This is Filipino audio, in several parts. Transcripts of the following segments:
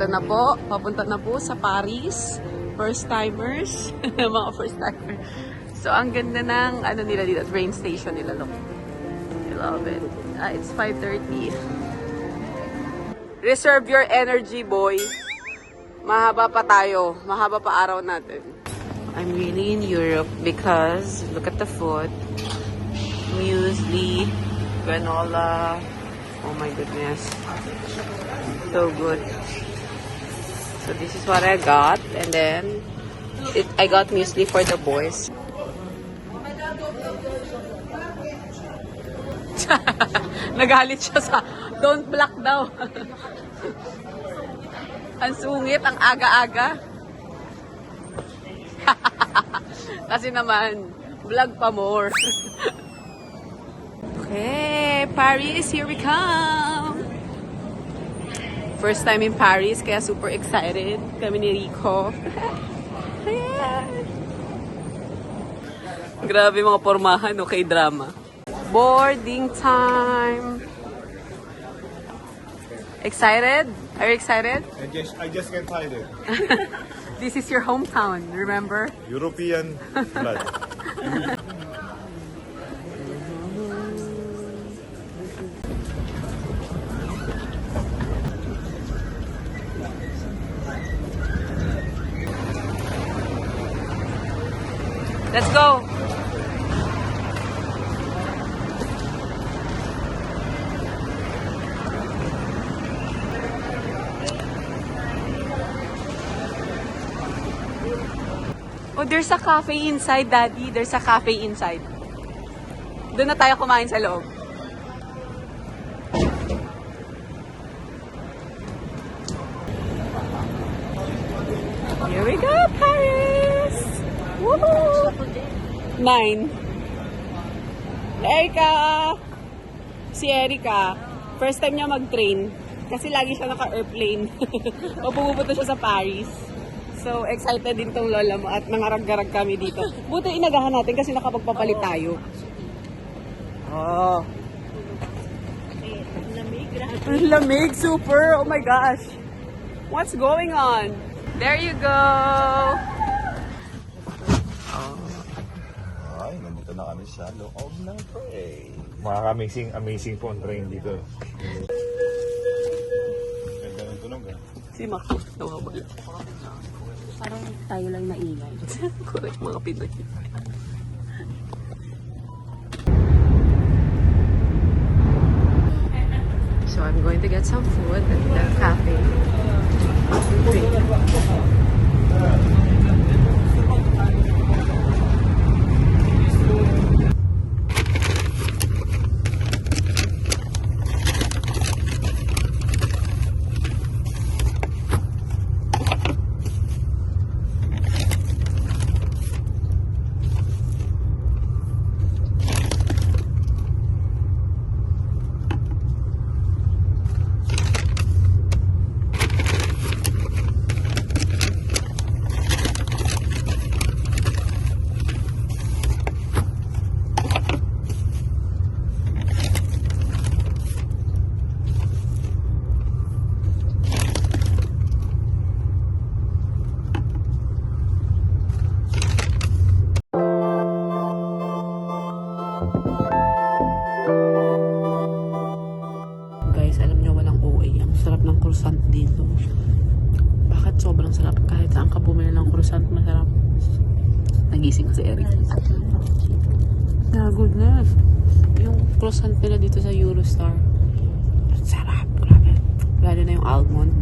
Ito na po, papunta na po sa Paris. First timers, mga first timers. So, ang ganda ng ano nila dito, train station nila. Look. I love it. It's 5:30. Reserve your energy, boy. Mahaba pa tayo. Mahaba pa araw natin. I'm really in Europe because look at the food. Muesli, granola. Oh my goodness. So good. So this is what I got. And then I got muesli for the boys. Nagalit siya sa don't block daw. Ang sungit, ang aga-aga. Kasi naman, vlog pa more. Okay, Paris, here we come. First time in Paris, kaya super excited. Kami ni Rico. Grabe mga pormahan, okay, drama. Boarding time. Excited? Are you excited? I just get tired. This is your hometown, remember? European blood. Let's go! Oh, there's a cafe inside, Daddy. There's a cafe inside. Doon na tayo kumain sa loob. Here we go, Paris! Woohoo! 9. Erika! Si Erika, first time niya mag-train. Kasi lagi siya naka-airplane. O pumupunta siya sa Paris. So, excited din tong lola mo at nangarag-garag kami dito. Buti inagahan natin kasi nakapagpapalit tayo. Oh. Lamig, lamig, super. Oh my gosh. What's going on? There you go. Ay, nandito na kami sa loob ng train. Amazing po ang train dito. Ganda ng tunog ah. Si Mako, nawawala. Parang tayo lang maingay. Correct, mga Pinoy. So I'm going to get some food at the cafe. Sarap ng croissant dito. Bakit sobrang sarap? Kahit saan ka bumili ng croissant, masarap. Nagising kasi Eric. Oh goodness. Yung croissant nila dito sa Eurostar. Sarap. Grabe. Lalo na yung almond.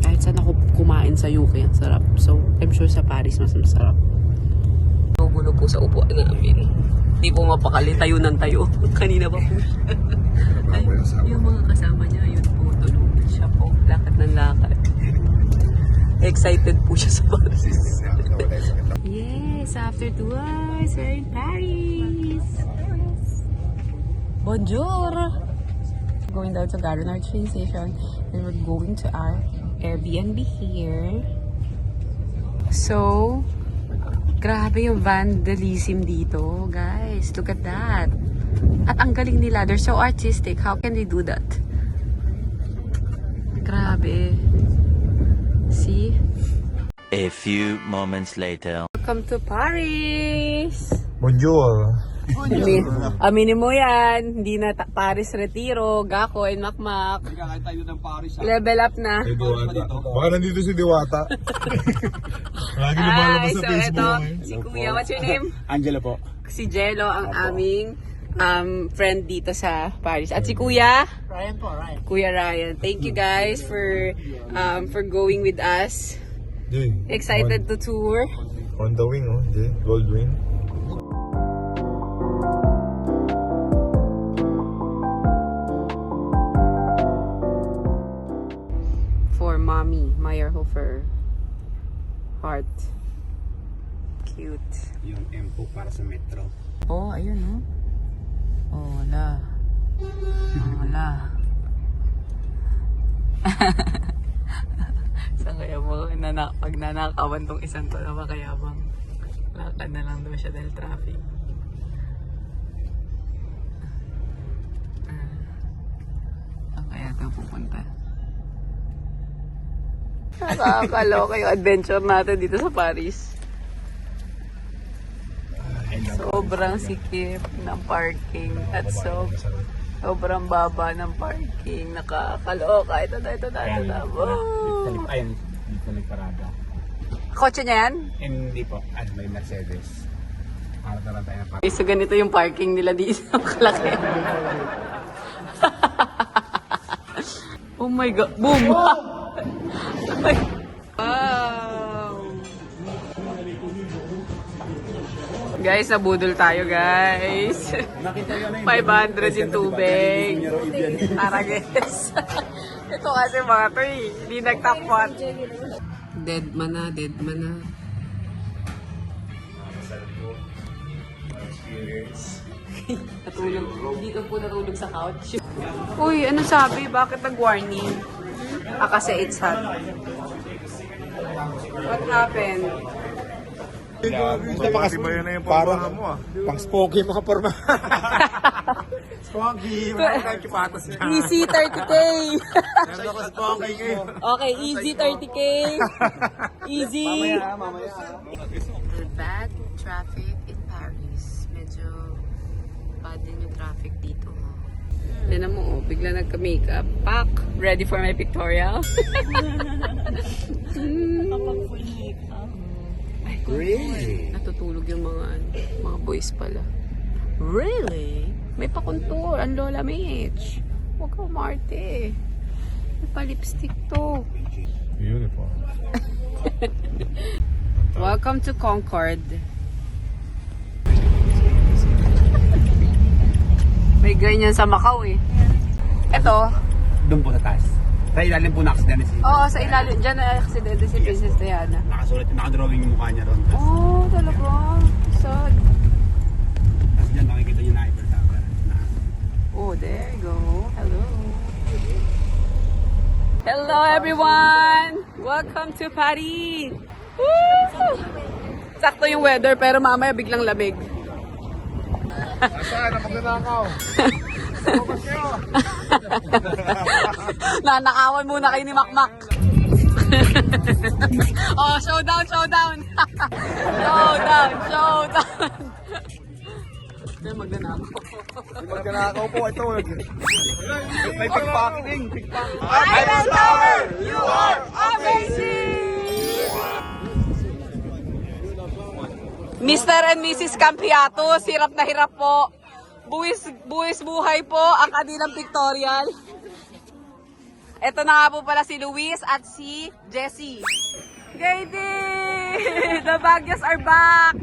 Kahit saan ako kumain sa UK, ang sarap. So, I'm sure sa Paris, mas masarap. Gugulo po sa upuan namin. Hindi po mapakali. Tayo ng tayo. Kanina pa po. Ay, yung mga kasama niya, yun po. Tulog siya po. Lakad ng lakad. Excited po siya sa Paris. Yes, after 2 hours, we're in Paris. Bonjour! Going down to Gare train station and we're going to our Airbnb here. So, grabe yung vandalism dito, guys. Look at that. At ang galing nila. They're so artistic. How can they do that? Grabe. See? A few moments later. Welcome to Paris! Bonjour. Aminin mo yan, hindi na Paris Retiro, Gako and Makmak. Kahit tayo ng Paris, Level up na. Baka nandito si Diwata. Lagi lumalabas sa So Facebook. ito, si Kuya, what's your name? Angelo po. Si Jello, ang aming friend dito sa Paris. At si Kuya? Ryan po, Ryan. Kuya Ryan. Thank you guys for going with us. Jay, Excited to tour. on the wing, oh. Jay, gold wing. For Mommy Meyerhofer. Heart. Cute. Yung M po para sa metro. Oh, ayun, no? Oh, wala. Oh, wala. Saan kaya mo pag nanakawan tong isang to na makayabang? Lakad na lang daw siya dahil traffic. Saan kaya ito pupunta? Nakakaloka yung adventure natin dito sa Paris. Sobrang sikip ng parking at sobrang baba ng parking. Nakakaloka. Ito na. Wow. Ayun, dito nagparada. Kotse niya yan? Hindi po. May Mercedes. Para na lang tayo ng Okay, so ganito yung parking nila dito. Kalaki. Oh my God. Boom! Wow! Guys, nabudol tayo guys. 500 yung tubig. Tara guys. Ito kasi mga to eh. Hindi nag-top watch. Dead man na. Natulog. Dito po natulog sa couch. Uy, ano sabi? Bakit nag-warning? Kasi it's hot. What happened? Napakasibay na yung parang mo, ah. Pang spooky mga forma. Spooky, mga kipatos niya. Easy 30K! Meron ako spooky ngayon. Okay, easy 30K! Easy! Mamaya. Bad traffic in Paris. Medyo bad din yung traffic dito. Yan mo, bigla nagka-makeup. Pak! Ready for my pictorial? Really? Natutulog yung mga boys pala. Really? May pakontour. Ang Lola Mitch. Huwag ka umarte. May pa-lipstick to. Beautiful. Welcome to Concord. May ganyan sa Macau eh. Ito. Doon po sa taas. Sa ilalim po na-accident si. Oo, sa ilalim. Diyan na aksidente si Princess Diana. Nakasulat, nakadrawing yung mukha niya ron. Oh, talaga. Sad. Tapos dyan nakikita niyo na Eiffel Tower. Oh, there you go. Hello. Hello everyone! Welcome to Paris! Woo! Sakto yung weather pero mamaya biglang lamig. Saan? Napagnanakaw. Nanakawan muna kayo ni Makmak. Oh, showdown! Showdown! Magkanakaw po ito. May pickpocketing. Eiffel Tower! You are amazing! Mr. and Mrs. Campiato, hirap na hirap po. Buwis buhay po ang kanilang pictorial. Ito na nga po pala si Luis at si Jessie. Gaydi! The Baguios are back!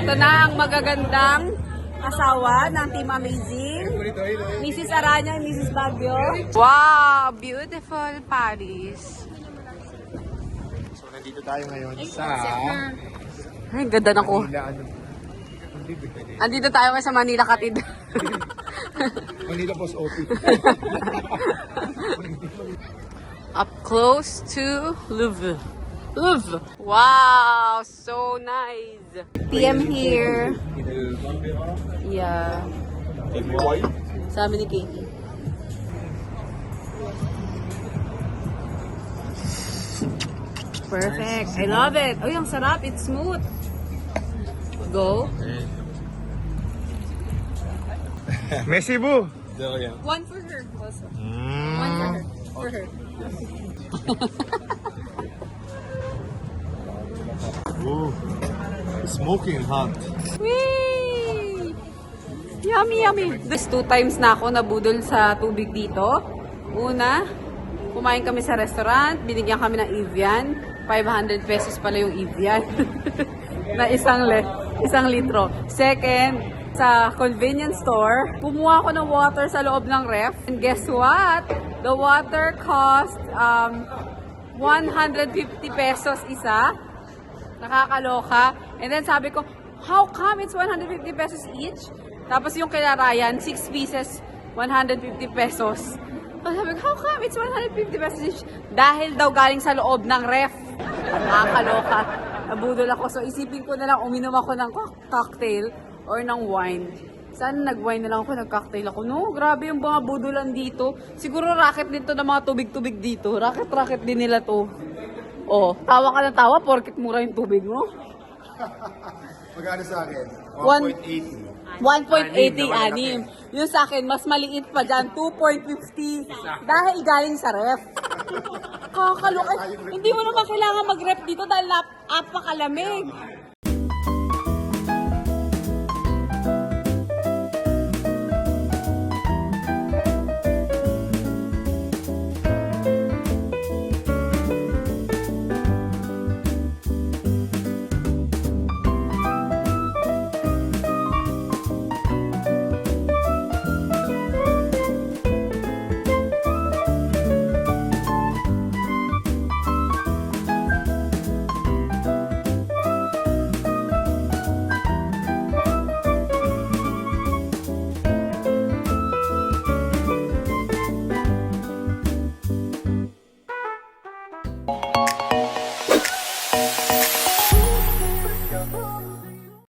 Ito na ang magagandang asawa ng Team Amazing. Mrs. Aranya and Mrs. Baguio. Wow! Beautiful Paris. So, nandito tayo ngayon sa... Ay, ganda na ko. Andito tayo sa Manila Cathedral. Manila Post Office. Up close to Louvre. Wow, so nice. PM here. Yeah. Sabi ni Katie. Perfect. I love it. Uy, ang sarap. It's smooth. Go. Messi bu. One for her also. One for her. For her. Ooh. Smoking hot. Whee! Yummy, yummy. This 2 times na ako nabudol sa tubig dito. Una, kumain kami sa restaurant. Binigyan kami ng Evian. 500 pesos pala yung Evian. Na isang litro. Second, sa convenience store, kumuha ako ng water sa loob ng ref. And guess what? The water cost 150 pesos isa. Nakakaloka. And then sabi ko, how come it's 150 pesos each? Tapos yung kay Ryan, 6 pieces, 150 pesos. So sabi ko, how come it's 150 pesos each? Dahil daw galing sa loob ng ref. Nakakaloka. Nabudol ako. So isipin ko na lang, uminom ako ng cocktail or ng wine. Sana nag-wine na lang ako, nag-cocktail ako. No, grabe yung mga budulan dito. Siguro racket din to ng mga tubig-tubig dito. Racket din nila to. Oh, tawa ka ng tawa porket mura yung tubig mo. Magkano sa akin? 1.80 anim. Yung sa akin, mas maliit pa dyan, 2.50. Dahil galing sa ref. Kakaloka. Hindi mo naman kailangan mag-ref dito dahil napakalamig.